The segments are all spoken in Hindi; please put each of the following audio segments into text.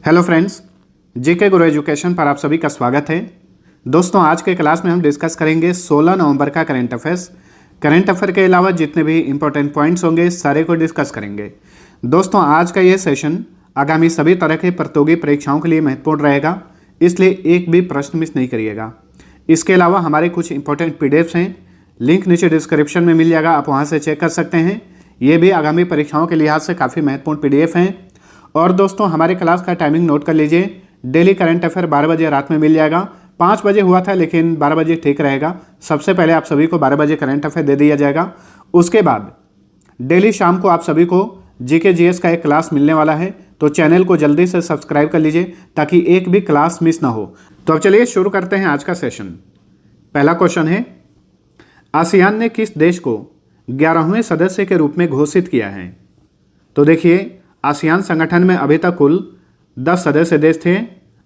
हेलो फ्रेंड्स, जीके गुरु एजुकेशन पर आप सभी का स्वागत है। दोस्तों, आज के क्लास में हम डिस्कस करेंगे 16 नवंबर का करंट अफेयर्स। करंट अफेयर के अलावा जितने भी इंपॉर्टेंट पॉइंट्स होंगे सारे को डिस्कस करेंगे। दोस्तों, आज का ये सेशन आगामी सभी तरह के प्रतियोगी परीक्षाओं के लिए महत्वपूर्ण रहेगा, इसलिए एक भी प्रश्न मिस नहीं करिएगा। इसके अलावा हमारे कुछ इंपॉर्टेंट पीडीएफ्स हैं, लिंक नीचे डिस्क्रिप्शन में मिल जाएगा, आप वहाँ से चेक कर सकते हैं। ये भी आगामी परीक्षाओं के लिहाज से काफ़ी महत्वपूर्ण पीडीएफ हैं। और दोस्तों, हमारे क्लास का टाइमिंग नोट कर लीजिए। डेली करंट अफेयर 12 बजे रात में मिल जाएगा। 5 बजे हुआ था लेकिन 12 बजे ठीक रहेगा। सबसे पहले आप सभी को 12 बजे करंट अफेयर दे दिया जाएगा। उसके बाद डेली शाम को आप सभी को जीके जीएस का एक क्लास मिलने वाला है, तो चैनल को जल्दी से सब्सक्राइब कर लीजिए ताकि एक भी क्लास मिस ना हो। तो अब चलिए शुरू करते हैं आज का सेशन। पहला क्वेश्चन है, आसियान ने किस देश को 11वें सदस्य के रूप में घोषित किया है? तो देखिए, आसियान संगठन में अभी तक कुल 10 सदस्य देश थे।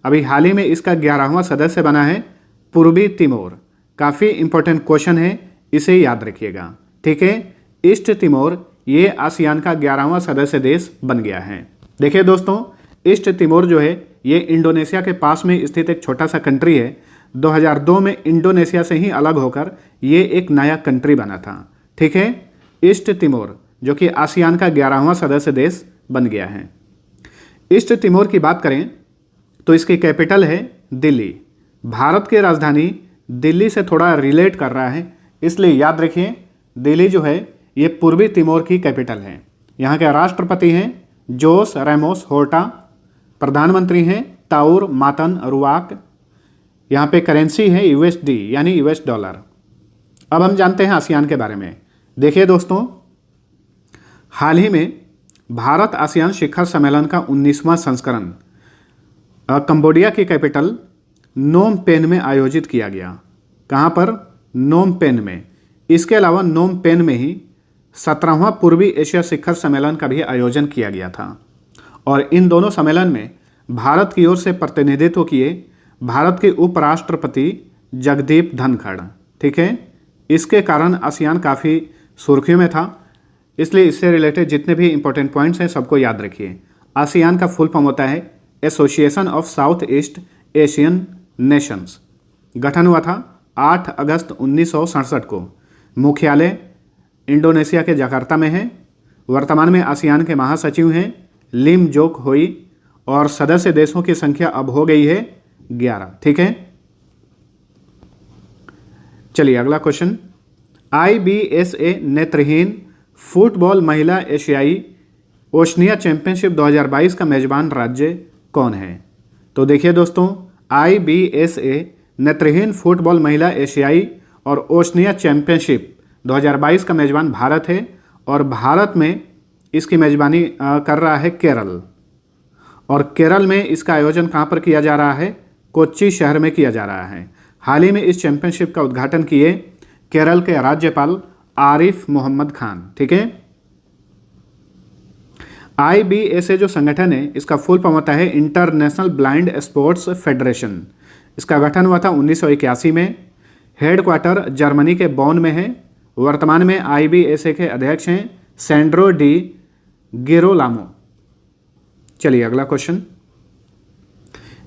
अभी हाल ही में इसका 11वां सदस्य बना है पूर्वी तिमोर। काफ़ी इंपॉर्टेंट क्वेश्चन है, इसे याद रखिएगा, ठीक है। ईस्ट तिमोर ये आसियान का 11वां सदस्य देश बन गया है। देखिए दोस्तों, ईस्ट तिमोर जो है ये इंडोनेशिया के पास में स्थित एक छोटा सा कंट्री है। 2002 में इंडोनेशिया से ही अलग होकर ये एक नया कंट्री बना था, ठीक है। ईस्ट तिमोर जो कि आसियान का 11वां सदस्य देश बन गया है। ईस्ट तिमोर की बात करें तो इसकी कैपिटल है दिल्ली। भारत की राजधानी दिल्ली से थोड़ा रिलेट कर रहा है, इसलिए याद रखिए दिल्ली जो है ये पूर्वी तिमोर की कैपिटल है। यहाँ के राष्ट्रपति हैं जोस रैमोस होर्टा, प्रधानमंत्री हैं ताउर मातन रुआक। यहाँ पे करेंसी है यूएसडी यानी यूएस डॉलर। अब हम जानते हैं आसियान के बारे में। देखिए दोस्तों, हाल ही में भारत आसियान शिखर सम्मेलन का 19वां संस्करण कंबोडिया की कैपिटल नोम पेन में आयोजित किया गया। कहाँ पर? नोम पेन में। इसके अलावा नोम पेन में ही 17वां पूर्वी एशिया शिखर सम्मेलन का भी आयोजन किया गया था। और इन दोनों सम्मेलन में भारत की ओर से प्रतिनिधित्व किए भारत के उपराष्ट्रपति जगदीप धनखड़, ठीक है। इसके कारण आसियान काफ़ी सुर्खियों में था, इसलिए इससे रिलेटेड जितने भी इंपॉर्टेंट पॉइंट्स हैं सबको याद रखिए। आसियान का फुल फॉर्म होता है association of south east Asian Nations. गठन हुआ था 8 अगस्त 1967 को। मुख्यालय इंडोनेशिया के जकार्ता में है। वर्तमान में आसियान के महासचिव हैं लिम जोक होई और सदस्य देशों की संख्या अब हो गई है 11, ठीक है। चलिए अगला क्वेश्चन, IBSA नेत्रहीन फुटबॉल महिला एशियाई ओशनिया चैंपियनशिप 2022 का मेजबान राज्य कौन है? तो देखिए दोस्तों, IBSA नेत्रहीन फुटबॉल महिला एशियाई और ओशनिया चैंपियनशिप 2022 का मेजबान भारत है। और भारत में इसकी मेजबानी कर रहा है केरल। और केरल में इसका आयोजन कहाँ पर किया जा रहा है? कोच्चि शहर में किया जा रहा है। हाल ही में इस चैंपियनशिप का उद्घाटन किए केरल के राज्यपाल आरिफ मोहम्मद खान, ठीक है। IBSA जो संगठन है इसका फुल फॉर्म होता है इंटरनेशनल ब्लाइंड स्पोर्ट्स फेडरेशन। इसका गठन हुआ था 1981 में। हेडक्वार्टर जर्मनी के बॉन में है। वर्तमान में IBSA के अध्यक्ष हैं सैंड्रो डी गिरोलामो। चलिए अगला क्वेश्चन,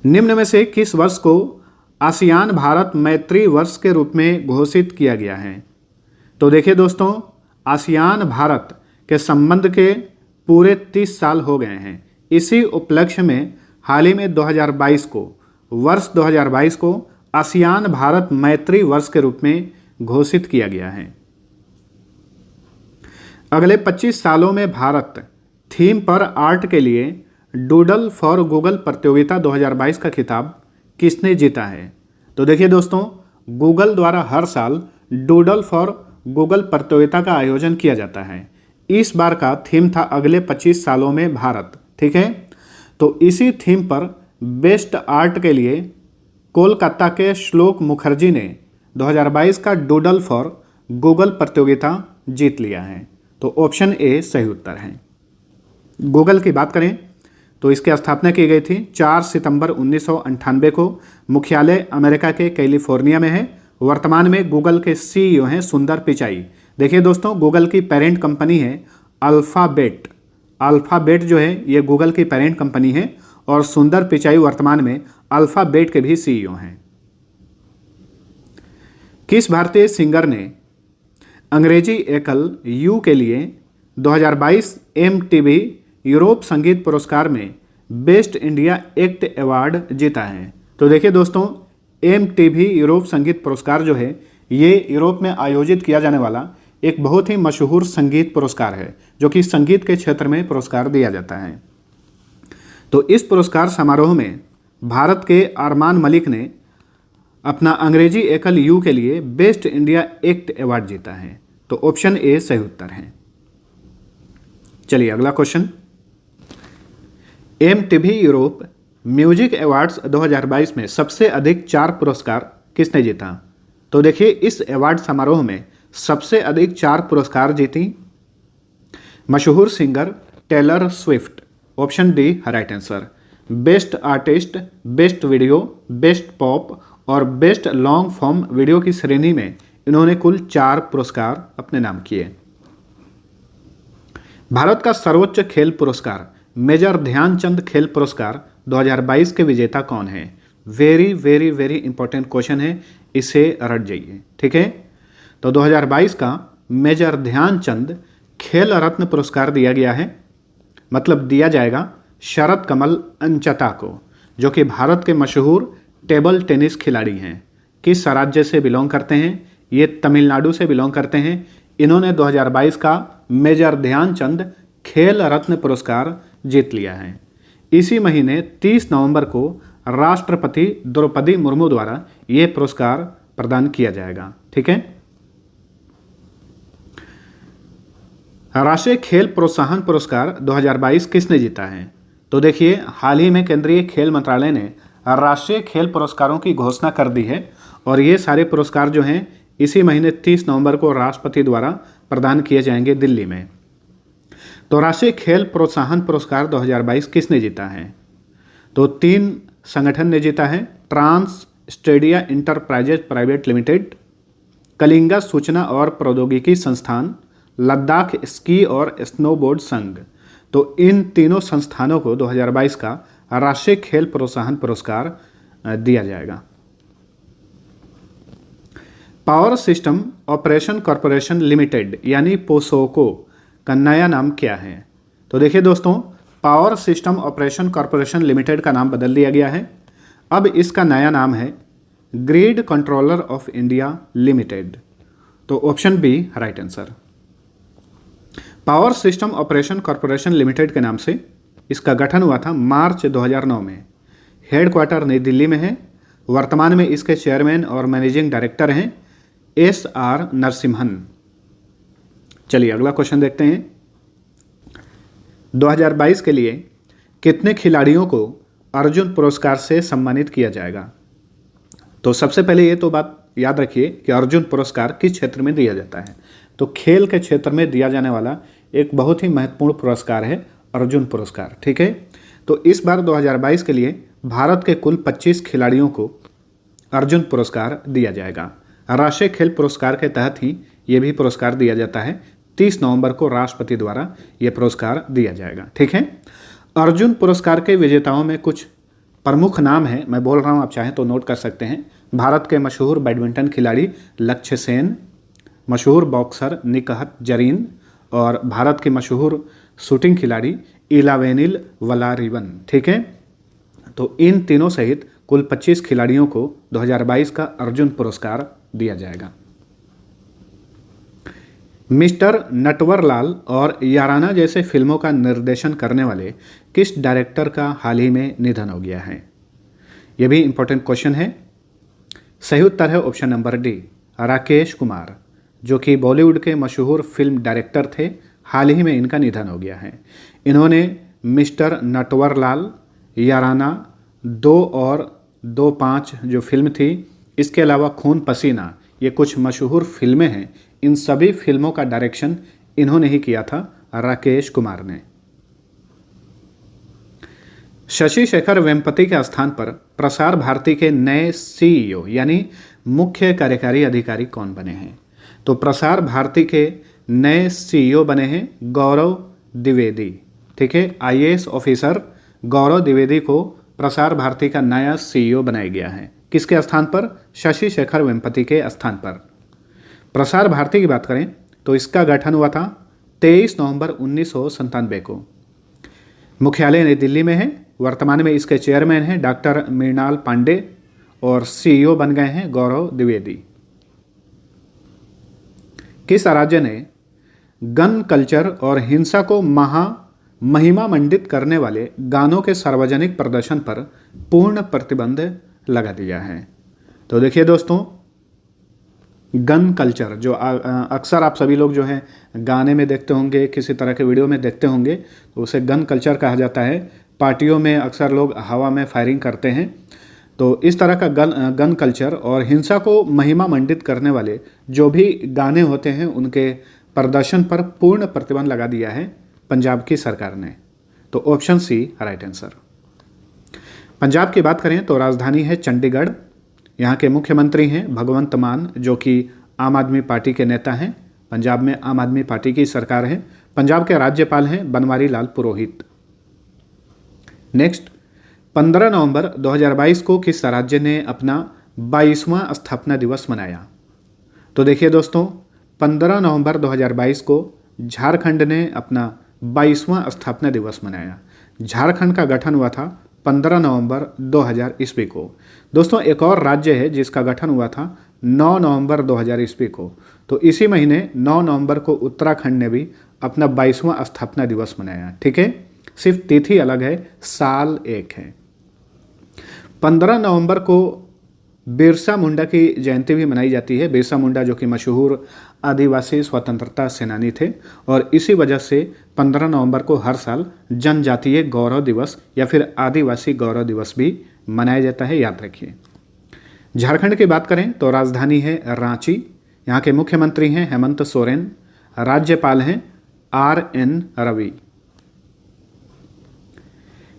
निम्न में से किस वर्ष को आसियान भारत मैत्री वर्ष के रूप में घोषित किया गया है? तो देखिए दोस्तों, आसियान भारत के संबंध के पूरे 30 साल हो गए हैं। इसी उपलक्ष्य में हाल ही में 2022 को, वर्ष 2022 को आसियान भारत मैत्री वर्ष के रूप में घोषित किया गया है। अगले 25 सालों में भारत थीम पर आर्ट के लिए डूडल फॉर गूगल प्रतियोगिता 2022 का खिताब किसने जीता है? तो देखिए दोस्तों, गूगल द्वारा हर साल डूडल फॉर गूगल प्रतियोगिता का आयोजन किया जाता है। इस बार का थीम था अगले 25 सालों में भारत, ठीक है। तो इसी थीम पर बेस्ट आर्ट के लिए कोलकाता के श्लोक मुखर्जी ने 2022 का डूडल फॉर गूगल प्रतियोगिता जीत लिया है। तो ऑप्शन ए सही उत्तर है। गूगल की बात करें तो इसकी स्थापना की गई थी 4 सितंबर 1998 को। मुख्यालय अमेरिका के कैलिफोर्निया में है। वर्तमान में गूगल के CEO हैं सुंदर पिचाई। देखिए दोस्तों, गूगल की पेरेंट कंपनी है अल्फ़ाबेट। अल्फ़ाबेट जो है ये गूगल की पेरेंट कंपनी है और सुंदर पिचाई वर्तमान में अल्फाबेट के भी सीईओ हैं। किस भारतीय सिंगर ने अंग्रेजी एकल यू के लिए 2022 MTV यूरोप संगीत पुरस्कार में बेस्ट इंडिया एक्ट अवार्ड जीता है? तो देखिए दोस्तों, MTV यूरोप संगीत पुरस्कार जो है ये यूरोप में आयोजित किया जाने वाला एक बहुत ही मशहूर संगीत पुरस्कार है, जो कि संगीत के क्षेत्र में पुरस्कार दिया जाता है। तो इस पुरस्कार समारोह में भारत के अरमान मलिक ने अपना अंग्रेजी एकल यू के लिए बेस्ट इंडिया एक्ट अवार्ड जीता है। तो ऑप्शन ए सही उत्तर है। चलिए अगला question, MTV Europe music awards 2022 में सबसे अधिक 4 पुरस्कार किसने जीता? तो देखिए, इस अवार्ड समारोह में सबसे अधिक 4 पुरस्कार जीती मशहूर singer Taylor Swift, option D right answer. Best artist, best video, best pop और बेस्ट लॉन्ग फॉर्म वीडियो की श्रेणी में इन्होंने कुल 4 पुरस्कार अपने नाम किए। भारत का सर्वोच्च खेल पुरस्कार मेजर ध्यानचंद खेल पुरस्कार 2022 के विजेता कौन है? Very very very important question है, इसे रट जाइए, ठीक है। तो 2022 का मेजर ध्यानचंद खेल रत्न पुरस्कार दिया गया है, मतलब दिया जाएगा शरद कमल अंचता को, जो कि भारत के मशहूर टेबल टेनिस खिलाड़ी हैं। किस राज्य से बिलोंग करते हैं? ये तमिलनाडु से बिलोंग करते हैं। इन्होंने 2022 का मेजर ध्यानचंद खेल रत्न पुरस्कार जीत लिया है। इसी महीने 30 नवंबर को राष्ट्रपति द्रौपदी मुर्मू द्वारा यह पुरस्कार प्रदान किया जाएगा, ठीक है। राष्ट्रीय खेल प्रोत्साहन पुरस्कार 2022 किसने जीता है? तो देखिए, हाल ही में केंद्रीय खेल मंत्रालय ने राष्ट्रीय खेल पुरस्कारों की घोषणा कर दी है और ये सारे पुरस्कार जो हैं इसी महीने 30 नवंबर को राष्ट्रपति द्वारा प्रदान किए जाएंगे दिल्ली में। तो राष्ट्रीय खेल प्रोत्साहन पुरस्कार 2022 किसने जीता है? तो 3 संगठन ने जीता है, trans stadia enterprises private limited, Kalinga सूचना और प्रौद्योगिकी संस्थान, लद्दाख स्की और स्नोबोर्ड संघ। तो इन तीनों संस्थानों को 2022 का राष्ट्रीय खेल प्रोत्साहन पुरस्कार दिया जाएगा। Power system operation corporation limited यानी पोसोको का नया नाम क्या है? तो देखिए दोस्तों, power system operation corporation limited का नाम बदल दिया गया है। अब इसका नया नाम है grid controller of India limited. तो option B right answer. Power system operation corporation limited के नाम से इसका गठन हुआ था मार्च 2009 में। हेडक्वार्टर नई दिल्ली में है। वर्तमान में इसके चेयरमैन और मैनेजिंग डायरेक्टर हैं SR नरसिम्हन। चलिए अगला क्वेश्चन देखते हैं। 2022 के लिए कितने खिलाड़ियों को अर्जुन पुरस्कार से सम्मानित किया जाएगा? तो सबसे पहले ये तो बात याद रखिए कि अर्जुन पुरस्कार किस क्षेत्र में दिया जाता है। तो खेल के क्षेत्र में दिया जाने वाला एक बहुत ही महत्वपूर्ण पुरस्कार है अर्जुन पुरस्कार, ठीक है। तो इस बार 2022 के लिए भारत के कुल 25 खिलाड़ियों को अर्जुन पुरस्कार दिया जाएगा। राष्ट्रीय खेल पुरस्कार के तहत ही ये भी पुरस्कार दिया जाता है। 30 नवंबर को राष्ट्रपति द्वारा ये पुरस्कार दिया जाएगा, ठीक है। अर्जुन पुरस्कार के विजेताओं में कुछ प्रमुख नाम हैं, मैं बोल रहा हूँ, आप चाहें तो नोट कर सकते हैं। भारत के मशहूर बैडमिंटन खिलाड़ी लक्ष्य सेन, मशहूर बॉक्सर निकहत जरीन और भारत के मशहूर शूटिंग खिलाड़ी इलावेनिल वलारिवन, ठीक है। तो इन तीनों सहित कुल 25 खिलाड़ियों को 2022 का अर्जुन पुरस्कार दिया जाएगा। मिस्टर नटवरलाल और याराना जैसे फिल्मों का निर्देशन करने वाले किस डायरेक्टर का हाल ही में निधन हो गया है? यह भी इंपॉर्टेंट क्वेश्चन है। सही उत्तर है option number D, Rakesh Kumar, जो कि बॉलीवुड के मशहूर फिल्म डायरेक्टर थे। हाल ही में इनका निधन हो गया है। इन्होंने मिस्टर नटवरलाल, याराना 2 और 2-5 जो फिल्म थी, इसके अलावा खून पसीना, ये कुछ मशहूर फिल्में हैं। इन सभी फिल्मों का डायरेक्शन इन्होंने ही किया था, राकेश कुमार ने। शशि शेखर वेम्पति के स्थान पर प्रसार भारती के नए CEO यानी मुख्य कार्यकारी अधिकारी कौन बने हैं? तो प्रसार भारती के नए CEO बने हैं गौरव द्विवेदी, ठीक है। IAS ऑफिसर गौरव द्विवेदी को प्रसार भारती का नया CEO बनाया गया है। किसके स्थान पर? शशि शेखर वेम्पति के स्थान पर। प्रसार भारती की बात करें तो इसका गठन हुआ था 23 नवंबर 1997 को। मुख्यालय नई दिल्ली में है। वर्तमान में इसके चेयरमैन हैं डॉक्टर मृणाल पांडे और CEO बन गए हैं गौरव द्विवेदी। किस राज्य ने गन कल्चर और हिंसा को महिमा मंडित करने वाले गानों के सार्वजनिक प्रदर्शन पर पूर्ण प्रतिबंध लगा दिया है? तो देखिए दोस्तों, गन कल्चर जो अक्सर आप सभी लोग जो है गाने में देखते होंगे, किसी तरह के वीडियो में देखते होंगे, तो उसे गन कल्चर कहा जाता है। पार्टियों में अक्सर लोग हवा में फायरिंग करते हैं। तो इस तरह का गन कल्चर और हिंसा को महिमा मंडित करने वाले जो भी गाने होते हैं उनके प्रदर्शन पर पूर्ण प्रतिबंध लगा दिया है पंजाब की सरकार ने। तो option C right answer. Punjab की बात करें तो राजधानी है चंडीगढ़। यहाँ के मुख्यमंत्री हैं भगवंत मान, जो कि आम आदमी पार्टी के नेता हैं। पंजाब में आम आदमी पार्टी की सरकार है। पंजाब के राज्यपाल हैं बनवारी लाल पुरोहित। नेक्स्ट, 15 नवंबर 2022 को किस राज्य ने अपना 22वां स्थापना दिवस मनाया? तो देखिए दोस्तों, 15 नवंबर 2022 को झारखंड ने अपना 22वां स्थापना दिवस मनाया। झारखंड का गठन हुआ था 15 नवंबर 2000 ईस्वी को। दोस्तों, एक और राज्य है जिसका गठन हुआ था 9 नवंबर 2000 ईस्वी को। तो इसी महीने 9 नवंबर को उत्तराखंड ने भी अपना 22वां स्थापना दिवस मनाया। ठीक है, सिर्फ तिथि अलग है, साल एक है। 15 नवंबर को बिरसा मुंडा की जयंती भी मनाई जाती है। बिरसा मुंडा जो कि मशहूर आदिवासी स्वतंत्रता सेनानी थे, और इसी वजह से 15 नवंबर को हर साल जनजातीय गौरव दिवस या फिर आदिवासी गौरव दिवस भी मनाया जाता है, याद रखिए। झारखंड की बात करें तो राजधानी है रांची। यहाँ के मुख्यमंत्री हैं हेमंत सोरेन। राज्यपाल हैं RN रवि।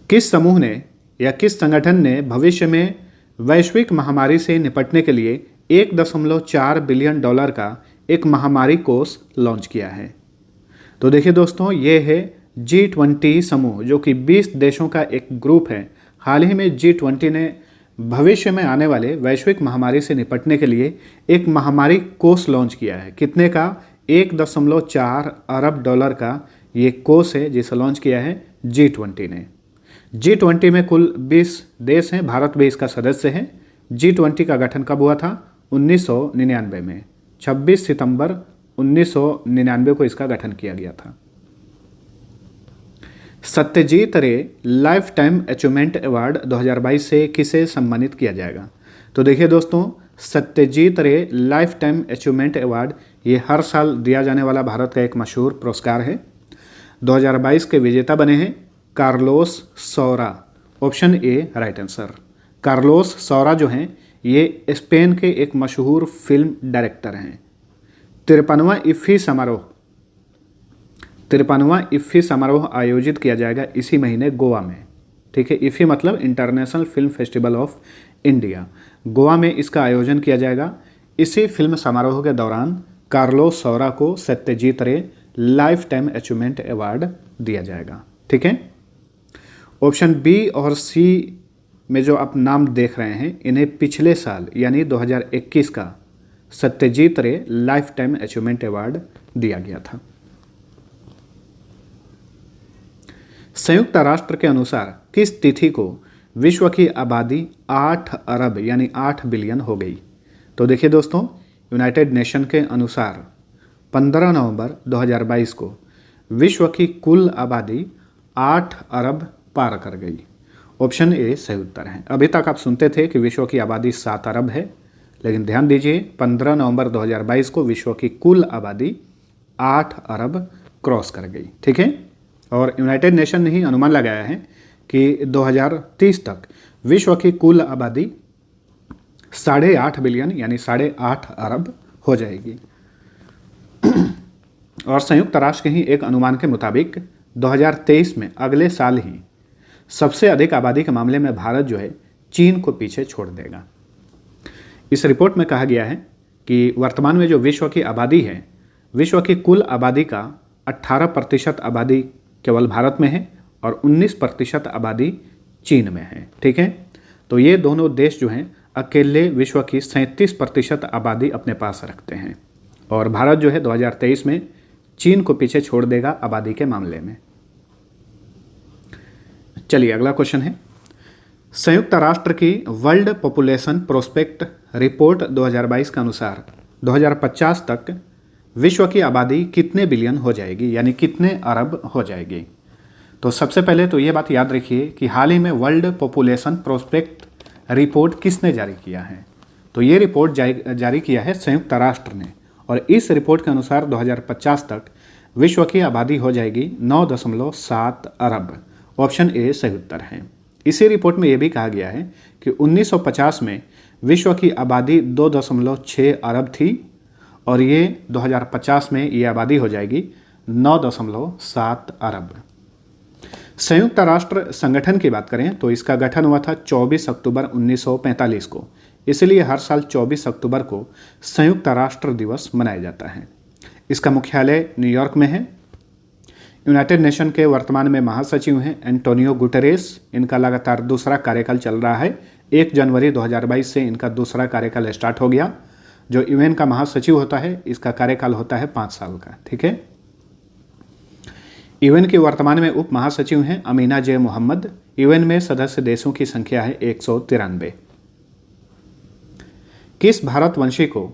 किस समूह ने या किस संगठन ने भविष्य में वैश्विक महामारी से निपटने के लिए $1.4 बिलियन का एक महामारी कोष लॉन्च किया है? तो देखिए दोस्तों, ये है G20 समूह, जो कि 20 देशों का एक ग्रुप है। हाल ही में G20 ने भविष्य में आने वाले वैश्विक महामारी से निपटने के लिए एक महामारी कोष लॉन्च किया है। कितने का? $1.4 अरब का ये कोष है जिसे लॉन्च किया है G20 ने। G20 में कुल 20 देश हैं, भारत भी इसका सदस्य है। G20 का गठन कब हुआ था? 1999 में। 26 सितंबर 1999 को इसका गठन किया गया था। सत्यजीत रे लाइफ टाइम अचीवमेंट अवार्ड 2022 से किसे सम्मानित किया जाएगा? तो देखिए दोस्तों, सत्यजीत रे लाइफ टाइम अचीवमेंट अवार्ड ये हर साल दिया जाने वाला भारत का एक मशहूर पुरस्कार है। 2022 के विजेता बने हैं Carlos Saura. Option A right answer. Carlos Saura जो हैं ये स्पेन के एक मशहूर फिल्म डायरेक्टर हैं। 53वां इफ्फी समारोह आयोजित किया जाएगा इसी महीने गोवा में। ठीक है, इफ्फी मतलब international film festival of India. Goa में इसका आयोजन किया जाएगा। इसी फिल्म समारोह के दौरान कार्लोस सौरा को सत्यजीत रे लाइफ टाइम अचीवमेंट अवार्ड दिया जाएगा। ठीक है, ऑप्शन बी और सी में जो आप नाम देख रहे हैं, इन्हें पिछले साल यानी 2021 का सत्यजीत रे लाइफ टाइम अचीवमेंट अवार्ड दिया गया था। संयुक्त राष्ट्र के अनुसार किस तिथि को विश्व की आबादी 8 अरब यानी 8 बिलियन हो गई? तो देखिए दोस्तों, यूनाइटेड नेशन के अनुसार 15 नवंबर 2022 को विश्व की कुल आबादी 8 अरब पार कर गई। ऑप्शन ए सही उत्तर है। अभी तक आप सुनते थे कि विश्व की आबादी 7 अरब है, लेकिन ध्यान दीजिए 15 नवंबर 2022 को विश्व की कुल आबादी 8 अरब क्रॉस कर गई। ठीक है, और यूनाइटेड नेशन ने ही अनुमान लगाया है कि 2030 तक विश्व की कुल आबादी 8.5 बिलियन यानी 8.5 अरब हो जाएगी। और संयुक्त राष्ट्र के ही एक अनुमान के मुताबिक 2023 में अगले साल ही सबसे अधिक आबादी के मामले में भारत जो है चीन को पीछे छोड़ देगा। इस रिपोर्ट में कहा गया है कि वर्तमान में जो विश्व की आबादी है, विश्व की कुल आबादी का 18% आबादी केवल भारत में है और 19% आबादी चीन में है। ठीक है, तो ये दोनों देश जो हैं अकेले विश्व की 37% आबादी अपने पास रखते हैं और भारत जो है 2023 में चीन को पीछे छोड़ देगा आबादी के मामले में। चलिए अगला क्वेश्चन है, संयुक्त राष्ट्र की वर्ल्ड पॉपुलेशन प्रोस्पेक्ट रिपोर्ट 2022 के अनुसार 2050 तक विश्व की आबादी कितने बिलियन हो जाएगी, यानी कितने अरब हो जाएगी। तो सबसे पहले तो ये बात याद रखिए कि हाल ही में वर्ल्ड पॉपुलेशन प्रोस्पेक्ट रिपोर्ट किसने जारी किया है। तो ये रिपोर्ट जारी किया है संयुक्त राष्ट्र ने और इस रिपोर्ट के अनुसार 2050 तक विश्व की आबादी हो जाएगी 9.7 अरब। ऑप्शन ए सही उत्तर है। इसी रिपोर्ट में यह भी कहा गया है कि 1950 में विश्व की आबादी 2.6 अरब थी और ये 2050 में ये आबादी हो जाएगी 9.7 अरब। संयुक्त राष्ट्र संगठन की बात करें तो इसका गठन हुआ था 24 अक्टूबर 1945 को, इसलिए हर साल 24 अक्टूबर को संयुक्त राष्ट्र दिवस मनाया जाता है। इसका मुख्यालय न्यूयॉर्क में है। यूनाइटेड नेशन के वर्तमान में महासचिव हैं एंटोनियो गुटेरेस। इनका लगातार दूसरा कार्यकाल चल रहा है। 1 जनवरी 2022 से इनका दूसरा कार्यकाल स्टार्ट हो गया। जो यूएन का महासचिव होता है इसका कार्यकाल होता है 5 साल का। ठीक है, यूएन के वर्तमान में उप महासचिव हैं अमीना जे मोहम्मद। यूएन में सदस्य देशों की संख्या है 193। किस भारतवंशी को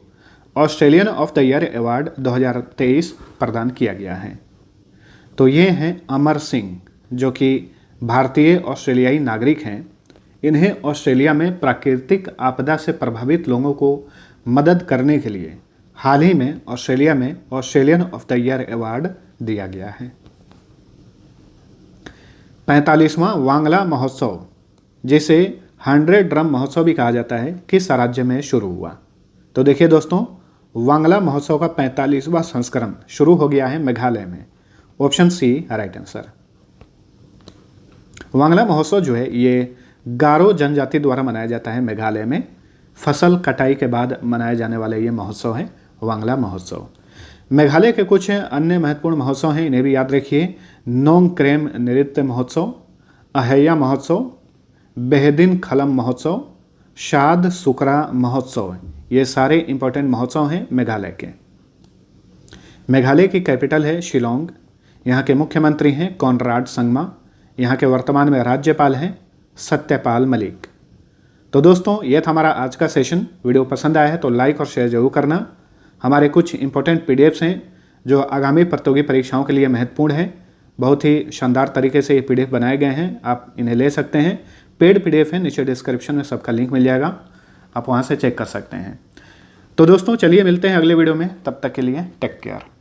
Australian of the year award 2023 प्रदान किया गया है। तो ये हैं अमर सिंह, जो कि भारतीय ऑस्ट्रेलियाई नागरिक हैं। इन्हें ऑस्ट्रेलिया में प्राकृतिक आपदा से प्रभावित लोगों को मदद करने के लिए हाल ही में ऑस्ट्रेलिया में Australian of the year award दिया गया है। 45वां वांगला महोत्सव, जिसे 100 ड्रम महोत्सव भी कहा जाता है, किस राज्य में शुरू हुआ। तो देखिए दोस्तों, वांगला महोत्सव का 45वां संस्करण शुरू हो गया है मेघालय में। Option C right answer. Wangala महोत्सव जो है ये गारो जनजाति द्वारा मनाया जाता है मेघालय में। फसल कटाई के बाद मनाए जाने वाला ये महोत्सव है वांगला महोत्सव। मेघालय के कुछ अन्य महत्वपूर्ण महोत्सव हैं, इन्हें भी याद रखिए। नोंग क्रेम नृत्य महोत्सव, अहैया महोत्सव, बेहदिन खलम महोत्सव, शाद सुकरा महोत्सव। ये सारे इंपॉर्टेंट महोत्सव हैं मेघालय के। मेघालय की कैपिटल है शिलोंग। यहाँ के मुख्यमंत्री हैं कॉनराड संगमा। यहाँ के वर्तमान में राज्यपाल हैं सत्यपाल मलिक। तो दोस्तों, यह था हमारा आज का सेशन। वीडियो पसंद आया है तो लाइक और शेयर जरूर करना। हमारे कुछ इंपॉर्टेंट पीडीएफ्स हैं जो आगामी प्रतियोगी परीक्षाओं के लिए महत्वपूर्ण हैं। बहुत ही शानदार तरीके से ये पीडीएफ बनाए गए हैं, आप इन्हें ले सकते हैं। पेड पीडीएफ है, नीचे डिस्क्रिप्शन में सबका लिंक मिल जाएगा, आप वहाँ से चेक कर सकते हैं। तो दोस्तों चलिए मिलते हैं अगले वीडियो में, तब तक के लिए टेक केयर।